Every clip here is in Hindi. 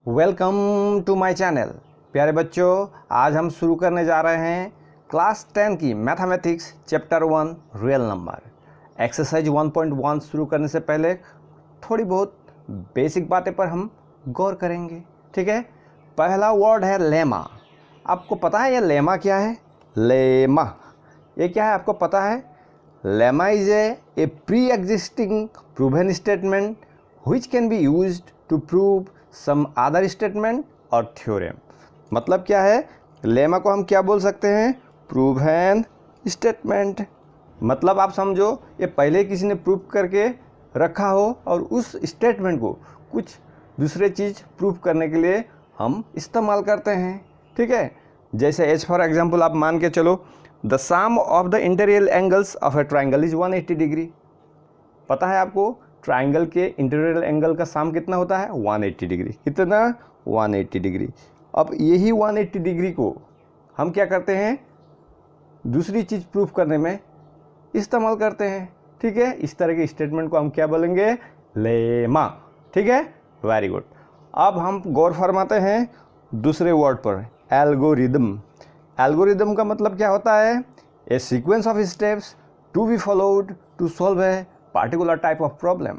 Welcome to my channel. प्यारे बच्चों, आज हम शुरू करने जा रहे हैं क्लास 10 की mathematics chapter 1 real number. Exercise 1.1 शुरू करने से पहले थोड़ी बहुत बेसिक बातें पर हम गौर करेंगे। ठीक है, पहला वर्ड है लेमा। आपको पता है ये लेमा क्या है? लेमा ये क्या है आपको पता है? Lemma is a pre existing proven statement which can be used to prove some other statement और थ्योरम। मतलब क्या है? लेमा को हम क्या बोल सकते हैं? Proven statement. मतलब आप समझो ये पहले किसी ने प्रूव करके रखा हो और उस स्टेटमेंट को कुछ दूसरे चीज़ प्रूव करने के लिए हम इस्तेमाल करते हैं। ठीक है, जैसे एज फॉर एग्जांपल आप मान के चलो the sum of the interior angles of a triangle is 180 degree. पता है आपको ट्राइंगल के इंटीरियर एंगल का सम कितना होता है? 180 डिग्री। कितना? 180 डिग्री। अब यही 180 डिग्री को हम क्या करते हैं? दूसरी चीज़ प्रूफ करने में इस्तेमाल करते हैं। ठीक है, इस तरह के स्टेटमेंट को हम क्या बोलेंगे? लेमा। ठीक है, वेरी गुड। अब हम गौर फरमाते हैं दूसरे वर्ड पर, एल्गोरिदम। एल्गोरिदम का मतलब क्या होता है? A sequence of steps to be followed to solve a particular type of problem.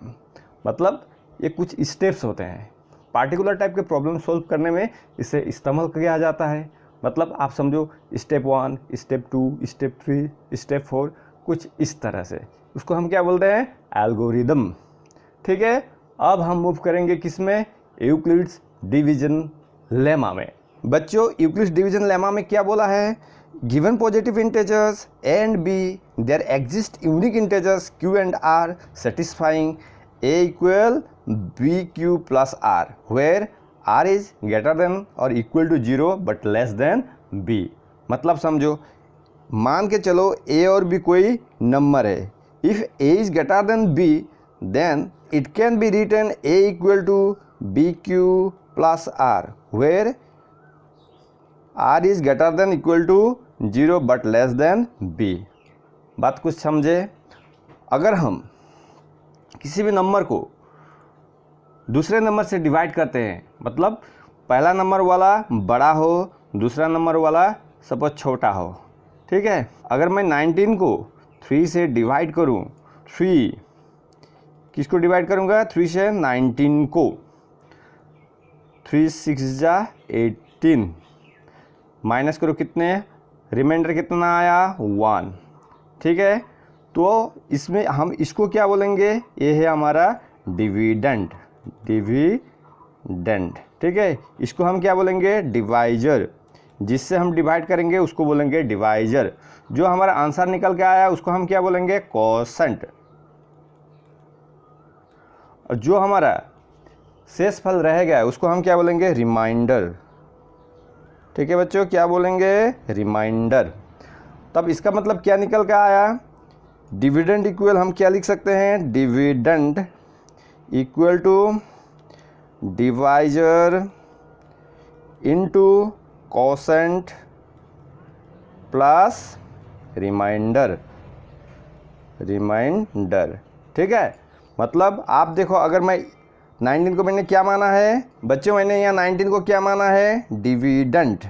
मतलब ये कुछ स्टेप्स होते हैं, पार्टिकुलर टाइप के प्रॉब्लम सॉल्व करने में इसे इस्तेमाल किया जाता है। मतलब आप समझो स्टेप 1, स्टेप 2, स्टेप 3, स्टेप 4, कुछ इस तरह से उसको हम क्या बोलते हैं? एल्गोरिदम। ठीक है, अब हम मूव करेंगे किस में? यूक्लिड्स डिवीजन लेमा में। बच्चों, यूक्लिड्स डिवीजन लेमा में क्या बोला है? Given positive integers a and b, there exist unique integers q and r satisfying a equal bq plus r, where r is greater than or equal to 0 but less than b। मतलब समझो, मान के चलो a और b कोई नंबर है। If a is greater than b, then it can be written a equal to bq plus r, where r is greater than equal to 0 but less than b। बात कुछ समझे? अगर हम किसी भी नंबर को दूसरे नंबर से डिवाइड करते हैं, मतलब पहला नंबर वाला बड़ा हो, दूसरा नंबर वाला सपोज छोटा हो। ठीक है, अगर मैं 19 को 3 से डिवाइड करूं, 3 किसको डिवाइड करूंगा? 3 से 19 को। 3 6 जा 18, माइनस करो कितने? रिमाइंडर कितना आया? 1। ठीक है, तो इसमें हम इसको क्या बोलेंगे? ये है हमारा डिविडेंड। डिविडेंड। ठीक है, इसको हम क्या बोलेंगे? डिवाइजर। जिससे हम डिवाइड करेंगे उसको बोलेंगे डिवाइजर। जो हमारा आंसर निकल के आया उसको हम क्या बोलेंगे? कोसेंट। और जो हमारा शेष फल रह गया उसको हम क्या बोलेंगे? रिमाइंडर। ठीक है बच्चों, क्या बोलेंगे? रिमाइंडर। तब इसका मतलब क्या निकल के आया? डिविडेंड इक्वल हम क्या लिख सकते हैं? Dividend equal to divisor into quotient plus remainder. Remainder. ठीक है, मतलब आप देखो, अगर मैं 19 को मैंने क्या माना है बच्चों? मैंने यहाँ 19 को क्या माना है? डिविडेंड।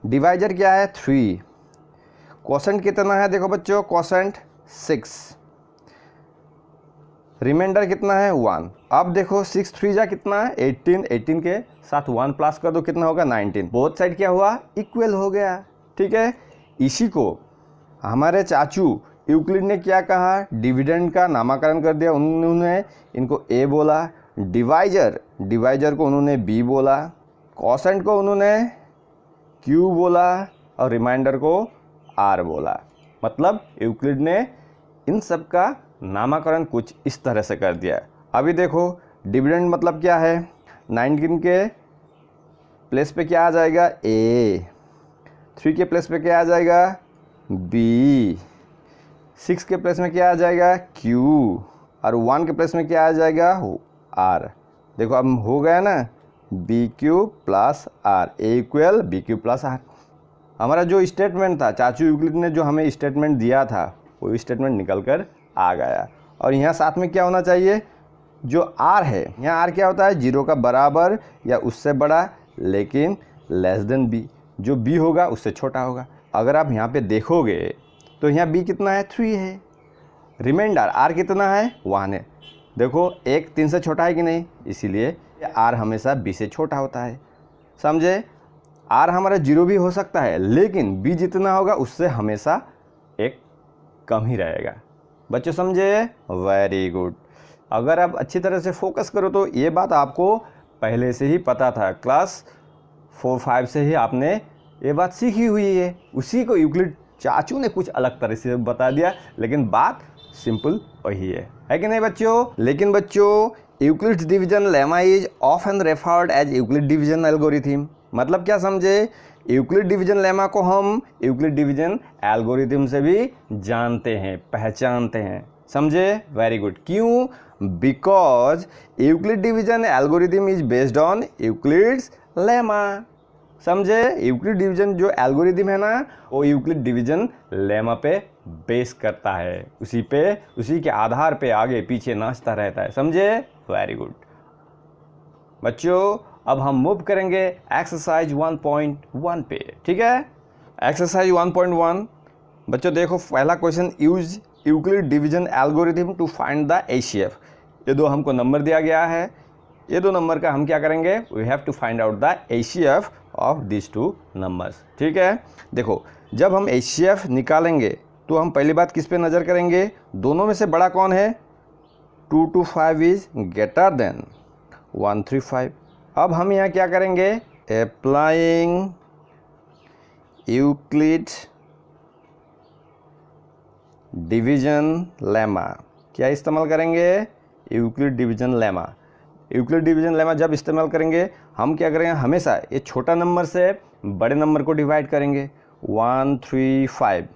डिवाइजर क्या है? 3। कोसेंट कितना है? देखो बच्चों, कोसेंट 6। रिमाइंडर कितना है? 1। अब देखो 6 3 जा कितना है? 18। 18 के साथ 1 प्लस कर दो, कितना होगा? 19। बोथ साइड क्या हुआ? इक्वल हो गया। ठीक है, इसी को हमारे चाचू यूक्लिड ने क्या कहा? डिविडेंड का नामकरण कर दिया। उन्होंने इनको ए बोला, डिवाइजर को उन्होंने बी बोला, कोसेंट को उन्होंने क्यू बोला और रिमाइंडर को आर बोला। मतलब यूक्लिड ने इन सब का नामकरण कुछ इस तरह से कर दिया। अभी देखो डिविडेंड मतलब क्या है? 19 के प्लेस पे क्या आ जाएगा? ए। 3 के प्लेस पे क्या आ जाएगा? बी। 6 के प्लेस में क्या आ जाएगा? क्यू। और 1 के प्लेस में क्या आ जाएगा? आर। देखो अब हो गया ना, B Q plus R, A equal B Q plus R. हमारा जो स्टेटमेंट था, चाचू यूक्लिड ने जो हमें स्टेटमेंट दिया था, वो स्टेटमेंट निकल कर आ गया। और यहाँ साथ में क्या होना चाहिए? जो R है, यहाँ R क्या होता है, 0 का बराबर या उससे बड़ा लेकिन लेस देन B, जो B होगा उससे छोटा होगा। अगर आप यहाँ पे देखोगे तो यहाँ B कितना है, 3 है। रिमाइंडर R कितना है, 1 है। देखो 1 3 से छोटा है कि नहीं, इसीलिए R हमेशा B से छोटा होता है। समझे, R हमारा 0 भी हो सकता है लेकिन B जितना होगा उससे हमेशा 1 कम ही रहेगा। बच्चों समझे, वेरी गुड। अगर आप अच्छी तरह से फोकस करो तो ये बात आपको पहले से ही पता था, क्लास 4-5 से ही आपने ये बात सीखी हुई है। उसी को यूक्लिड चाचू ने कुछ अलग तरह से बता दिया, लेकिन बात सिंपल वही है कि नहीं बच्चों। लेकिन बच्चों Euclid division lemma is often referred as Euclid division algorithm. मतलब क्या समझे, यूक्लिड डिवीजन लेमा को हम यूक्लिड डिवीजन एल्गोरिथम से भी जानते हैं, पहचानते हैं। समझे, वेरी गुड। क्यों, because Euclid division algorithm is based on Euclid's lemma. समझे, यूक्लिड डिवीजन जो एल्गोरिथम है ना, वो यूक्लिड डिवीजन लेमा पे बेस करता है, उसी के आधार पे आगे पीछे नाचता रहता है। समझे, वेरी गुड। बच्चों अब हम मूव करेंगे एक्सरसाइज 1.1 पे, ठीक है। एक्सरसाइज 1.1 बच्चों देखो, पहला question, use Euclid division algorithm to find the HCF. ये दो हमको नंबर दिया गया है, ये दो नंबर का हम क्या करेंगे, we have to find out the HCF of this two numbers. ठीक है, देखो जब हम एचसीएफ निकालेंगे तो हम पहली बात किस पे नज़र करेंगे, दोनों में से बड़ा कौन है, 225 इज ग्रेटर देन 135। अब हम यहाँ क्या करेंगे, अप्लाइंग यूक्लिड डिवीजन लेमा। क्या इस्तेमाल करेंगे, Euclid division lemma. Euclid division lemma जब इस्तेमाल करेंगे हम क्या करेंगे, हमेशा ये छोटा नंबर से बड़े नंबर को डिवाइड करेंगे। 135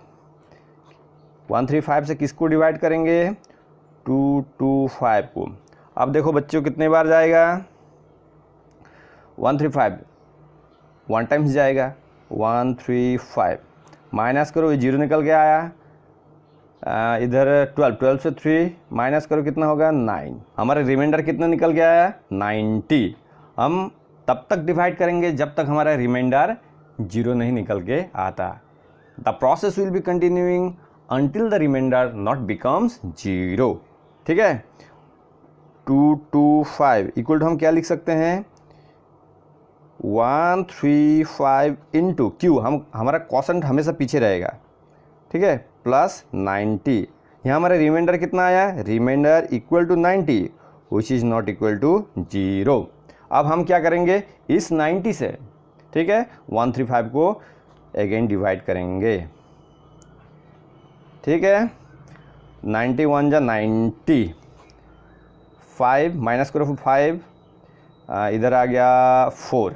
से किसको डिवाइड करेंगे, 225 को। अब देखो बच्चों कितने बार जाएगा, 135 1 टाइम्स जाएगा, 135 माइनस करो, ये 0 निकल के आया, इधर 12 से 3 माइनस करो कितना होगा, 9। हमारा रिमाइंडर कितना निकल के आया, 90। हम तब तक डिवाइड करेंगे जब तक हमारा रिमाइंडर 0 नहीं निकल के आता। The process will be continuing until the remainder not becomes 0। ठीक है, 225 इक्वल टू हम क्या लिख सकते हैं, 135 इंटू क्यू, हमारा क्वोशंट हमेशा पीछे रहेगा, ठीक है, प्लस 90। यहाँ हमारा रिमाइंडर कितना आया, remainder equal to 90 which is not equal to 0। अब हम क्या करेंगे, इस 90 से, ठीक है, 135 को अगेन डिवाइड करेंगे। ठीक है, 91 जा 90, 5 माइनस करो 5, इधर आ गया 4।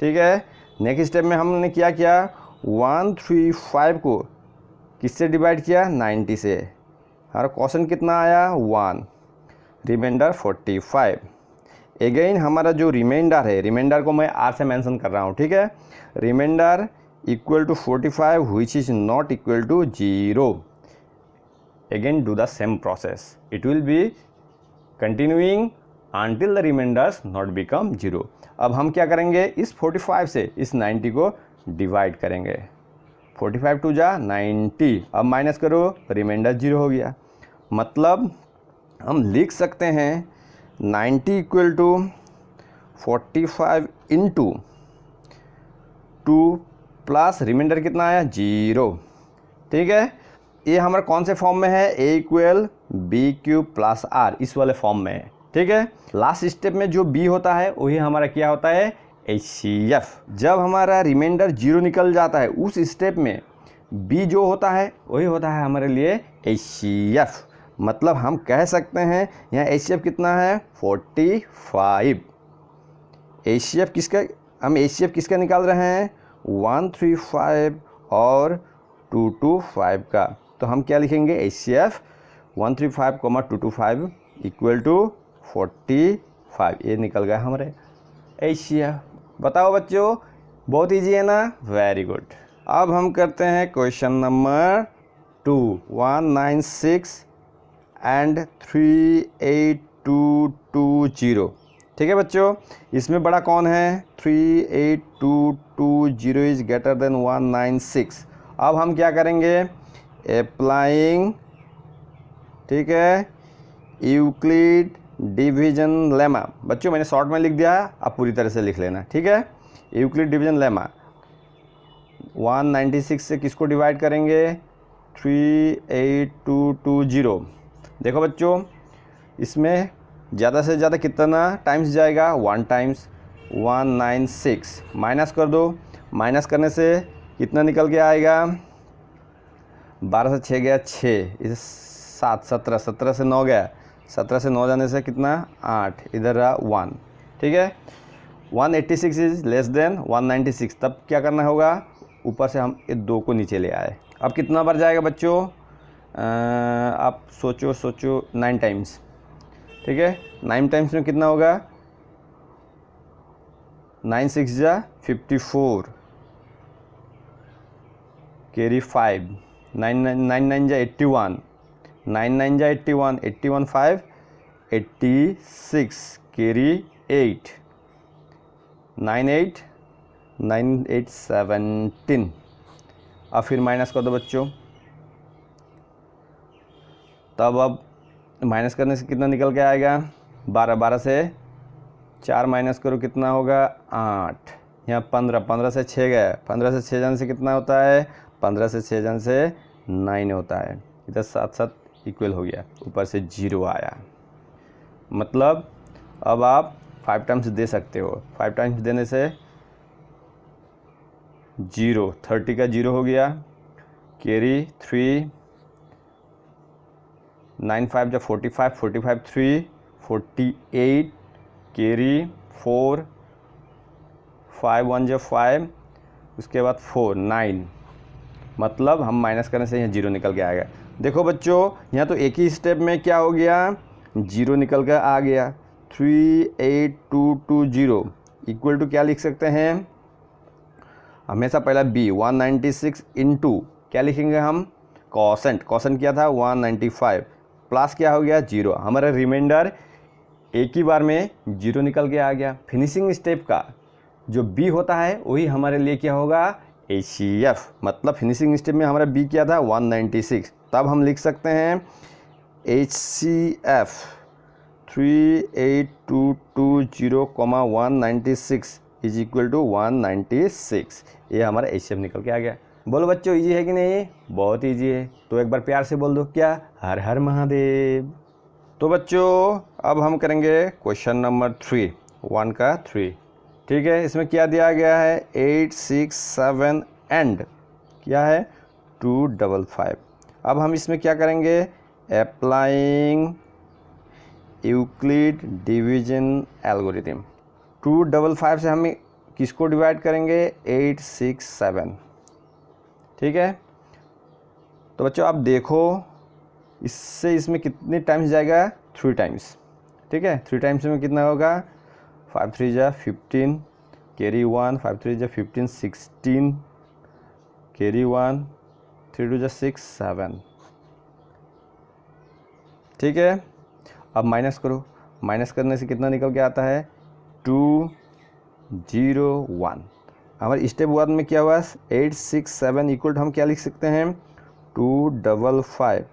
ठीक है, नेक्स्ट स्टेप में हमने क्या किया, 135 को किससे डिवाइड किया, 90 से। हमारा क्वेश्चन कितना आया, 1, रिमाइंडर 45। अगेन हमारा जो रिमाइंडर है, रिमाइंडर को मैं आर से मेंशन कर रहा हूँ, ठीक है, remainder equal to 45 which is not equal to 0। Again do the same process, it will be continuing until the remainders not become 0। अब हम क्या करेंगे, इस 45 से इस 90 को डिवाइड करेंगे, 45 टू जा 90, अब माइनस करो, रिमाइंडर 0 हो गया। मतलब हम लिख सकते हैं 90 equal to 45 into 2 plus remainder कितना आया, 0। ठीक है, ये हमारा कौन से फॉर्म में है, A equal B cube plus R, इस वाले फॉर्म में है। ठीक है, लास्ट स्टेप में जो बी होता है वही हमारा क्या होता है, एचसीएफ। जब हमारा रिमाइंडर 0 निकल जाता है उस स्टेप में बी जो होता है वही होता है हमारे लिए एचसीएफ। मतलब हम कह सकते हैं यहाँ एचसीएफ कितना है, 45। एचसीएफ किसका, हम एचसीएफ किसका निकाल रहे हैं, 135 और 225 का। तो हम क्या लिखेंगे, एचसीएफ 135, 225 इक्वल टू 45। ये निकल गया हमारे एचसीएफ। बताओ बच्चों, बहुत इजी है ना, वेरी गुड। अब हम करते हैं क्वेश्चन नंबर 2, 196 एंड 382 382220। ठीक है बच्चों, इसमें बड़ा कौन है? 38220 इज ग्रेटर देन 196। अब हम क्या करेंगे? अप्लाइंग, ठीक है, यूक्लिड डिवीजन लेमा। बच्चों मैंने शॉर्ट में लिख दिया है, आप पूरी तरह से लिख लेना, ठीक है। यूक्लिड डिवीजन लेमा 196 से किसको डिवाइड करेंगे? 38220। देखो बच्चों, इसमें ज़्यादा से ज़्यादा कितना टाइम्स जाएगा? 1 टाइम्स। 196 माइनस कर दो, माइनस करने से कितना निकल के आएगा? 12 से 6 गया 6, इसे 7, 17, 17 से 9 गया, 17 से 9 जाने से कितना? 8, इधर रहा 1, ठीक है। 186 इज लेस देन 196, तब क्या करना होगा? ऊपर से हम ये 2 को नीचे ले आए। अब कितना बार जाएगा बच्चों? आप सोचो 9 टाइम्स, ठीक है। 9 टाइम्स में कितना होगा? 9 6 जा 54, कैरी 5, 9 9 जा 81, 9 9 जा 81, 81 5 86, कैरी 8, 9 8 9 8 17। अब फिर माइनस कर दो बच्चों, तब अब माइनस करने से कितना निकल के आएगा? 12, 12 से 4 माइनस करो, कितना होगा? 8। यहाँ 15, 15 से 6 गया, 15 से 6 जाने से कितना होता है? 15 से 6 जाने से 9 होता है। इधर 7 7 इक्वल हो गया, ऊपर से 0 आया। मतलब अब आप 5 टाइम्स दे सकते हो। 5 टाइम्स देने से 0, 30 का 0 हो गया, कैरी 3, 9 5 जा 45, 45 3 48, कैरी 4, 5 1 जा 5, उसके बाद 4 9। मतलब हम माइनस करने से यहाँ 0 निकल के आएगा। देखो बच्चों, यहाँ तो एक ही स्टेप में क्या हो गया? 0 निकल कर आ गया। 38220 इक्वल टू क्या लिख सकते हैं? हमेशा पहला बी 196 इंटू क्या लिखेंगे हम? कॉसेंट। कॉसेंट क्या था? 195 प्लस क्या हो गया? 0। हमारा रिमाइंडर एक ही बार में 0 निकल के आ गया। फिनिशिंग स्टेप का जो बी होता है वही हमारे लिए क्या होगा? HCF। मतलब फिनिशिंग स्टेप में हमारा बी क्या था? 196। तब हम लिख सकते हैं HCF 38220, 196 इज इक्वल टू 196। ये हमारा HCF निकल के आ गया। बोलो बच्चों, इजी है कि नहीं? बहुत इजी है। तो एक बार प्यार से बोल दो, क्या? हर हर महादेव। तो बच्चों अब हम करेंगे क्वेश्चन नंबर 3, 1 का 3, ठीक है। इसमें क्या दिया गया है? 8 6 7 एंड क्या है? 255। अब हम इसमें क्या करेंगे? Applying Euclid division algorithm. 255 से हम किसको डिवाइड करेंगे? 8 6 7, ठीक है। तो बच्चों आप देखो, इससे इसमें कितने टाइम्स जाएगा? 3 टाइम्स, ठीक है। 3 टाइम्स में कितना होगा? 5 3 जा 15, कैरी 1, 5 3 जा 15 16, कैरी 1, 3 2 जा 6 7, ठीक है। अब माइनस करो, माइनस करने से कितना निकल के आता है? 2 0 1। हमारे स्टेप 1 में क्या हुआ? 8 6 7 इक्वल टू हम क्या लिख सकते हैं? 255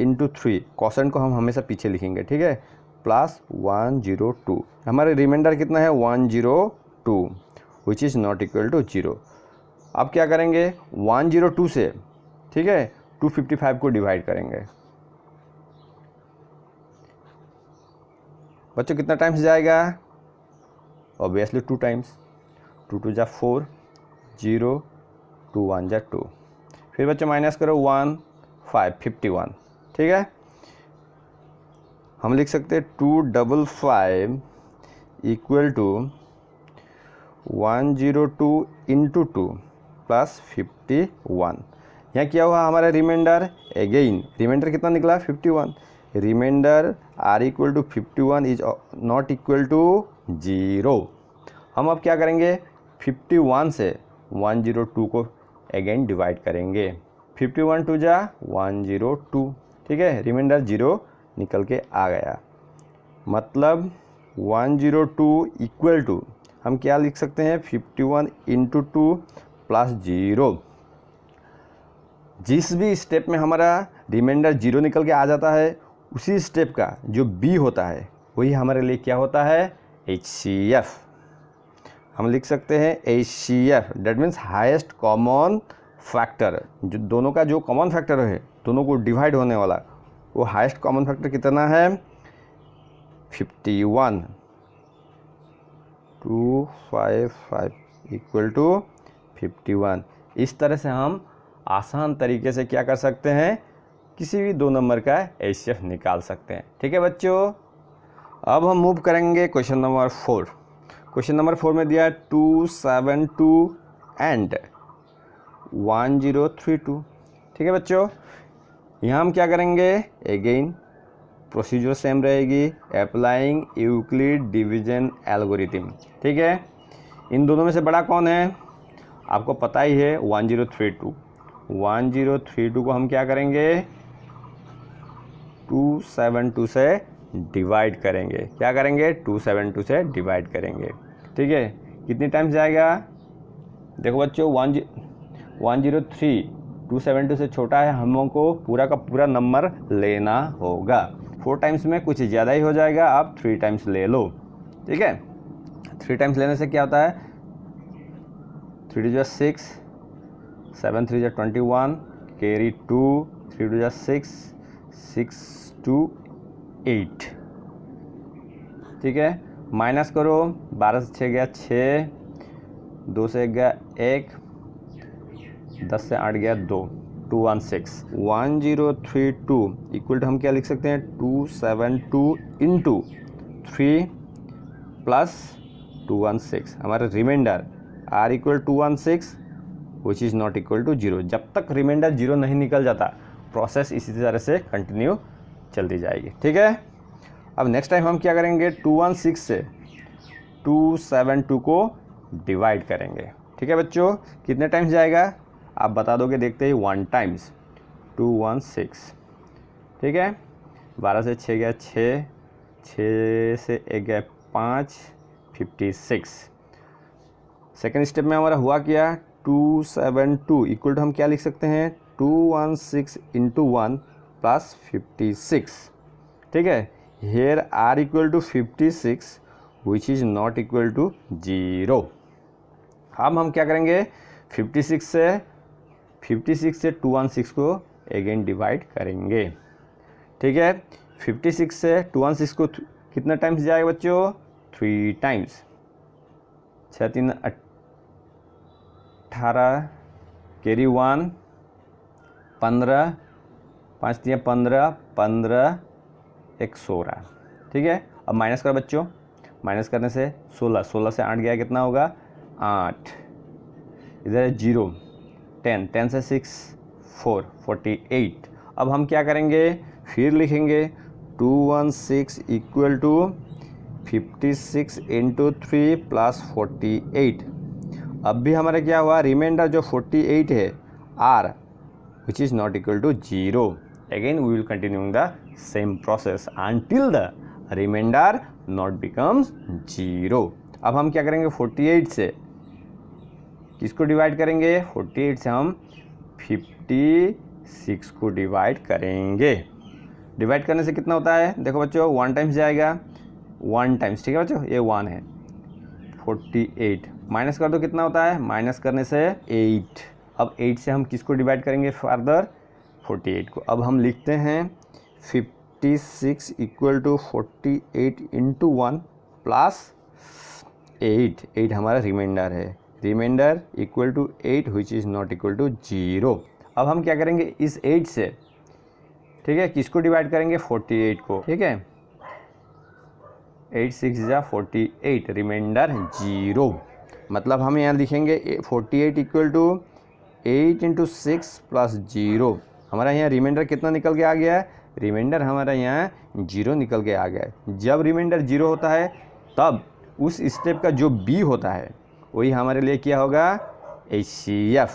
इंटू 3। कॉसेंट को हम हमेशा पीछे लिखेंगे, ठीक है, प्लस 102। हमारे रिमाइंडर कितना है? 102 which is not equal to 0। अब क्या करेंगे? 102 से, ठीक है, 255 को डिवाइड करेंगे। बच्चों कितना टाइम्स जाएगा? Obviously 2 times. 2 2 जा 4, 0 2 1 जा 2। फिर बच्चों माइनस करो 1 5 51, ठीक है। हम लिख सकते हैं 255 इक्वल टू 102 इंटू 2 प्लस 51। यहाँ क्या हुआ? हमारा रिमाइंडर अगेन, रिमाइंडर कितना निकला? 51। Remainder R equal to 51 is not equal to 0। हम अब क्या करेंगे? 51 से 102 को अगेन डिवाइड करेंगे। 51 2 जा 102, ठीक है। रिमाइंडर 0 निकल के आ गया। मतलब 102 इक्वल टू हम क्या लिख सकते हैं 51 इंटू 2 प्लस 0। जिस भी स्टेप में हमारा रिमाइंडर 0 निकल के आ जाता है उसी स्टेप का जो बी होता है वही हमारे लिए क्या होता है HCF। हम लिख सकते हैं HCF, that means highest common factor. जो दोनों का जो कॉमन फैक्टर है, दोनों को डिवाइड होने वाला, वो हाईएस्ट कॉमन फैक्टर कितना है 51, 255 इक्वल टू 51। इस तरह से हम आसान तरीके से क्या कर सकते हैं, किसी भी 2 नंबर का HCF निकाल सकते हैं। ठीक है बच्चों, अब हम मूव करेंगे क्वेश्चन नंबर 4। क्वेश्चन नंबर 4 में दिया है 272 एंड 1032। ठीक है बच्चों, यहाँ हम क्या करेंगे, अगेन प्रोसीजर सेम रहेगी, अप्लाइंग यूक्लिड डिवीजन एल्गोरिथम। ठीक है, इन दोनों में से बड़ा कौन है आपको पता ही है 1032। 1032 को हम क्या करेंगे 272 से डिवाइड करेंगे। क्या करेंगे 272 से डिवाइड करेंगे। ठीक है, कितनी टाइम्स जाएगा, देखो बच्चों 103 272 से छोटा है, हम लोगों को पूरा का पूरा नंबर लेना होगा। 4 टाइम्स में कुछ ज़्यादा ही हो जाएगा, आप 3 टाइम्स ले लो। ठीक है, 3 टाइम्स लेने से क्या होता है 3 2 6, 7 3 21, कैरी 2, 3 2 6, 6 2 8। ठीक है, माइनस करो, 12 से 6 गया 6, 2 से 1 गया 1, 10 से 8 गया 2, 216। 1032 इक्वल टू हम क्या लिख सकते हैं 272 इंटू 3 प्लस 216। हमारा remainder R equal 216 which is not equal to 0। जब तक रिमाइंडर 0 नहीं निकल जाता प्रोसेस इसी तरह से कंटिन्यू चलती जाएगी। ठीक है, अब नेक्स्ट टाइम हम क्या करेंगे 216 से 272 को डिवाइड करेंगे। ठीक है बच्चों, कितने टाइम्स जाएगा आप बता दोगे देखते ही 1 टाइम्स 216। ठीक है, 12 से 6 गया 6, 6 से 1 गया 5, 56। सेकेंड स्टेप में हमारा हुआ क्या 272 इक्वल टू हम क्या लिख सकते हैं 216 इंटू 1 प्लस 56। ठीक है, here R equal to 56 which is not equal to 0। अब हम क्या करेंगे 56 से 216 को अगेन डिवाइड करेंगे। ठीक है, 56 से 216 को कितना टाइम्स जाएगा बच्चों 3 टाइम्स। 6 3 18, कैरी 1 15, 5 3 15, 15 1 16। ठीक है, अब माइनस कर बच्चों, माइनस करने से 16, 16 से 8 गया कितना होगा 8, इधर है 0, 10, 10 से 6 4, 48। अब हम क्या करेंगे फिर लिखेंगे 216 इक्वल टू 56 इंटू 3 प्लस 48। अब भी हमारा क्या हुआ रिमाइंडर जो 48 है R which is not equal to 0। Again we will continuing the same process until the remainder not becomes 0। अब हम क्या करेंगे 48 से किसको डिवाइड करेंगे 48 से हम 56 को डिवाइड करेंगे। डिवाइड करने से कितना होता है देखो बच्चों 1 टाइम्स जाएगा 1 टाइम्स। ठीक है बच्चों, ये 1 है 48, माइनस कर दो कितना होता है माइनस करने से 8। अब 8 से हम किसको डिवाइड करेंगे फर्दर 48 को। अब हम लिखते हैं 56 इक्वल टू 48 इंटू 1 प्लस 8। 8 हमारा रिमाइंडर है, remainder equal to 8 which is not equal to 0। अब हम क्या करेंगे इस 8 से ठीक है किसको डिवाइड करेंगे 48 को। ठीक है, 8 6 जा 48, रिमाइंडर 0। मतलब हम यहाँ लिखेंगे 48 इक्वल टू 8 इंटू 6 प्लस 0। हमारा यहाँ रिमाइंडर कितना निकल के आ गया है, रिमाइंडर हमारा यहाँ 0 निकल के आ गया है। जब रिमाइंडर 0 होता है तब उस स्टेप का जो बी होता है वही हमारे लिए क्या होगा HCF।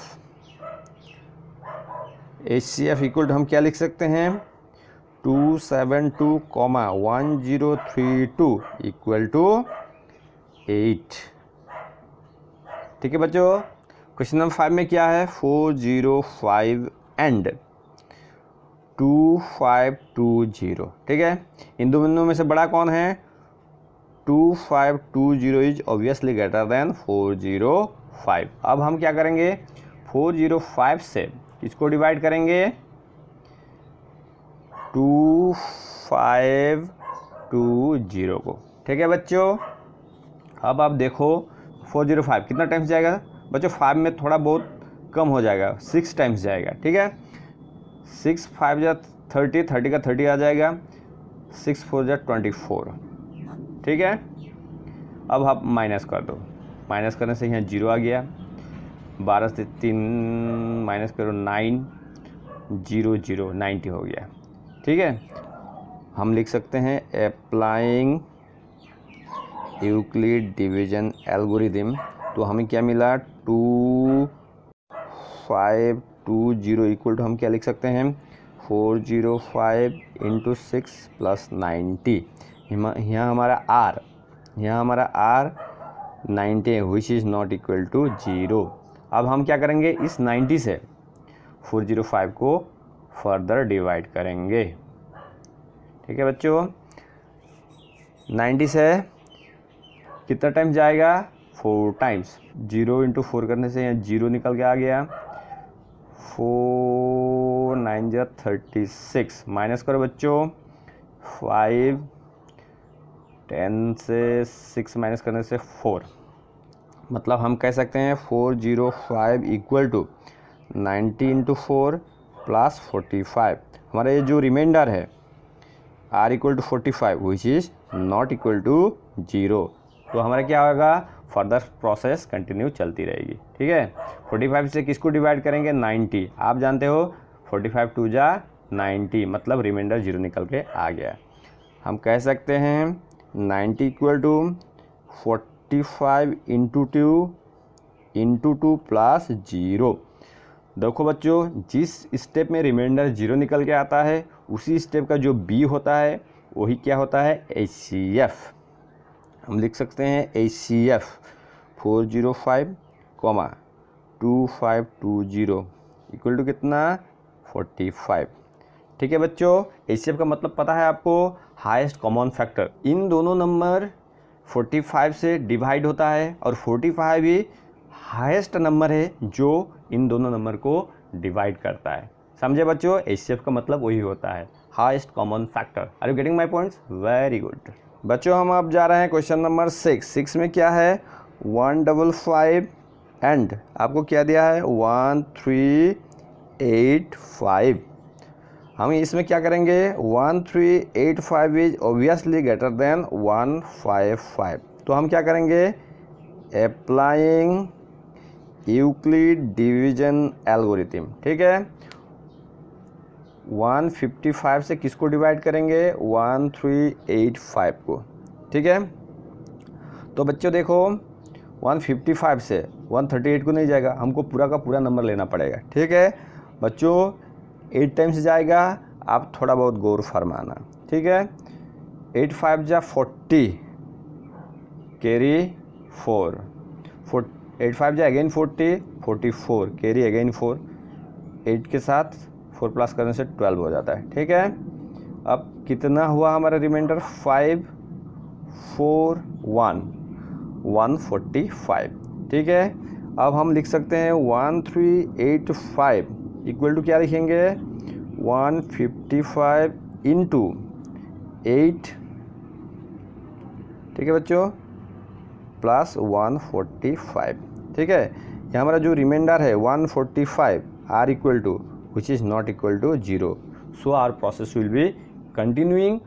HCF इक्वल टू हम क्या लिख सकते हैं 272,1032 इक्वल टू 8। ठीक है बच्चों, क्वेश्चन नंबर 5 में क्या है, 405 एंड 2520। ठीक है, इन दो बिंदुओं में से बड़ा कौन है, 2520 इज ऑब्वियसली ग्रेटर देन 405। अब हम क्या करेंगे, 405 से किसको डिवाइड करेंगे, 2520 को। ठीक है बच्चों, अब आप देखो 405 कितना टाइम्स जाएगा बच्चों, 5 में थोड़ा बहुत कम हो जाएगा, 6 टाइम्स जाएगा। ठीक है, 6 5 जा 30, 30 का 30 आ जाएगा, 6 4 जा 24। ठीक है, अब आप माइनस कर दो, माइनस करने से यहाँ 0 आ गया, 12 से 3 माइनस करो 9, 0 0 90 हो गया। ठीक है, हम लिख सकते हैं अप्लाइंग यूक्लिड डिवीजन एल्गोरिथम। तो हमें क्या मिला, 2520 इक्वल टू हम क्या लिख सकते हैं, 405 इंटू 6 प्लस 90। यहाँ हमारा R 90 है, which is not equal to 0। अब हम क्या करेंगे, इस 90 से 405 को फर्दर डिवाइड करेंगे। ठीक है बच्चों, 90 से कितना टाइम्स जाएगा, 4 टाइम्स। 0 इंटू 4 करने से यहाँ 0 निकल के आ गया, 4 9 जा 36, माइनस करो बच्चों 5, 10 से 6 माइनस करने से 4, मतलब हम कह सकते हैं 405 इक्वल टू 90 इंटू 4 प्लस 45। हमारा ये जो रिमाइंडर है R equal to 45 which is not equal to 0। तो हमारा क्या होगा, फर्दर प्रोसेस कंटिन्यू चलती रहेगी। ठीक है, 45 से किसको डिवाइड करेंगे, 90। आप जानते हो 45 2 जा 90, मतलब रिमाइंडर 0 निकल के आ गया। हम कह सकते हैं 90 इक्वल टू 45 इंटू 2 प्लस 0। देखो बच्चों, जिस स्टेप में रिमाइंडर 0 निकल के आता है उसी स्टेप का जो B होता है वही क्या होता है, HCF। हम लिख सकते हैं HCF 405, 2520 इक्वल टू कितना, 45। ठीक है बच्चों, HCF का मतलब पता है आपको, हाईएस्ट कॉमन फैक्टर। इन दोनों नंबर 45 से डिवाइड होता है और 45 ही हाईएस्ट नंबर है जो इन दोनों नंबर को डिवाइड करता है। समझे बच्चों, HCF का मतलब वही होता है, highest common factor. Are you getting my points, very good बच्चों। हम अब जा रहे हैं क्वेश्चन नंबर 6 में क्या है, 155 एंड आपको क्या दिया है, 1385। हम इसमें क्या करेंगे, 1385 इज ऑब्वियसली ग्रेटर देन 155। तो हम क्या करेंगे, अप्लाइंग यूक्लिड डिवीजन एल्गोरिथम। ठीक है, 155 से किसको डिवाइड करेंगे, 1385 को। ठीक है, तो बच्चों देखो 155 से 138 को नहीं जाएगा, हमको पूरा का पूरा नंबर लेना पड़ेगा। ठीक है बच्चों, 8 टाइम्स जाएगा, आप थोड़ा बहुत गौर फरमाना। ठीक है, 8 5 जा 40 कैरी 4, 8 5 जा अगेन 40, 44 कैरी अगेन 4, 8 के साथ 4 प्लस करने से 12 हो जाता है। ठीक है, अब कितना हुआ हमारा रिमाइंडर, 5 4 1 145। ठीक है, अब हम लिख सकते हैं 1385 इक्वल टू क्या लिखेंगे, 155 इंटू 8। ठीक है बच्चों, प्लस 145। ठीक है, यहाँ हमारा जो रिमाइंडर है 145 R equal to which is not equal to 0। So our process will be continuing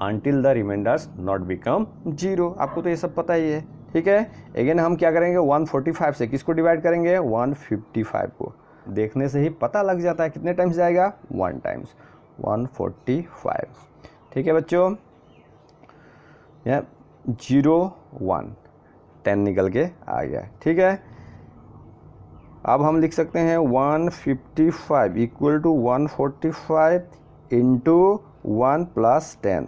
until the remainders not become 0। आपको तो ये सब पता ही है। ठीक है, अगेन हम क्या करेंगे, 145 से किसको डिवाइड करेंगे, 155 को। देखने से ही पता लग जाता है कितने टाइम्स जाएगा, 1 टाइम्स, 145। ठीक है बच्चों, यह 0 1 10 निकल के आ गया। ठीक है, अब हम लिख सकते हैं 155 इक्वल टू 145 इंटू 1 प्लस 10,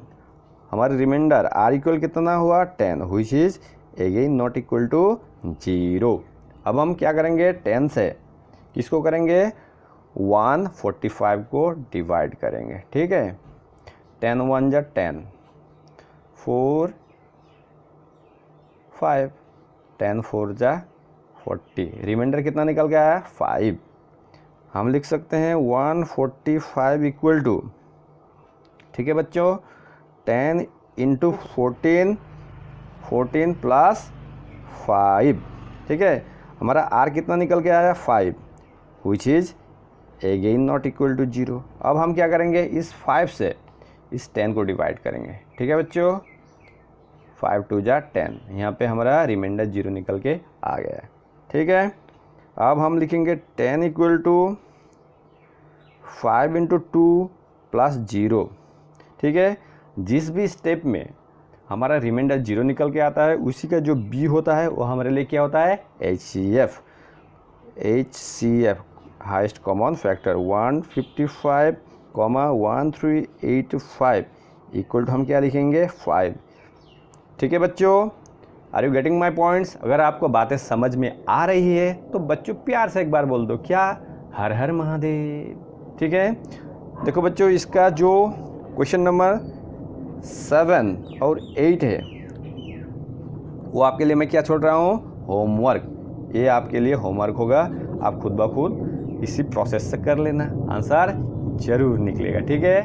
हमारे रिमाइंडर आर इक्वल कितना हुआ 10, which is again not equal to 0। अब हम क्या करेंगे 10 से किसको करेंगे 145 को डिवाइड करेंगे, ठीक है। 10 1 जा 10, 4 5, 10 4 जा 40, रिमाइंडर कितना निकल गया है 5। हम लिख सकते हैं 145 इक्वल टू, ठीक है बच्चों, 10 इंटू 14 प्लस 5, ठीक है। हमारा आर कितना निकल के आया 5, which is again not equal to 0। अब हम क्या करेंगे इस 5 से इस 10 को डिवाइड करेंगे, ठीक है बच्चों। 5 2 जा 10, यहाँ पे हमारा रिमाइंडर 0 निकल के आ गया है, ठीक है। अब हम लिखेंगे 10 इक्वल टू 5 इंटू 2 प्लस 0, ठीक है। जिस भी स्टेप में हमारा रिमाइंडर 0 निकल के आता है उसी का जो बी होता है वो हमारे लिए क्या होता है HCF highest common factor 155,1385 equal to हम क्या लिखेंगे 5, ठीक है बच्चों। Are you getting my points. अगर आपको बातें समझ में आ रही है तो बच्चों प्यार से एक बार बोल दो क्या, हर हर महादेव, ठीक है। देखो बच्चों इसका जो क्वेश्चन नंबर 7 और 8 है वो आपके लिए मैं क्या छोड़ रहा हूँ होमवर्क, ये आपके लिए होमवर्क होगा, आप खुद ब खुद इसी प्रोसेस से कर लेना, आंसर जरूर निकलेगा, ठीक है।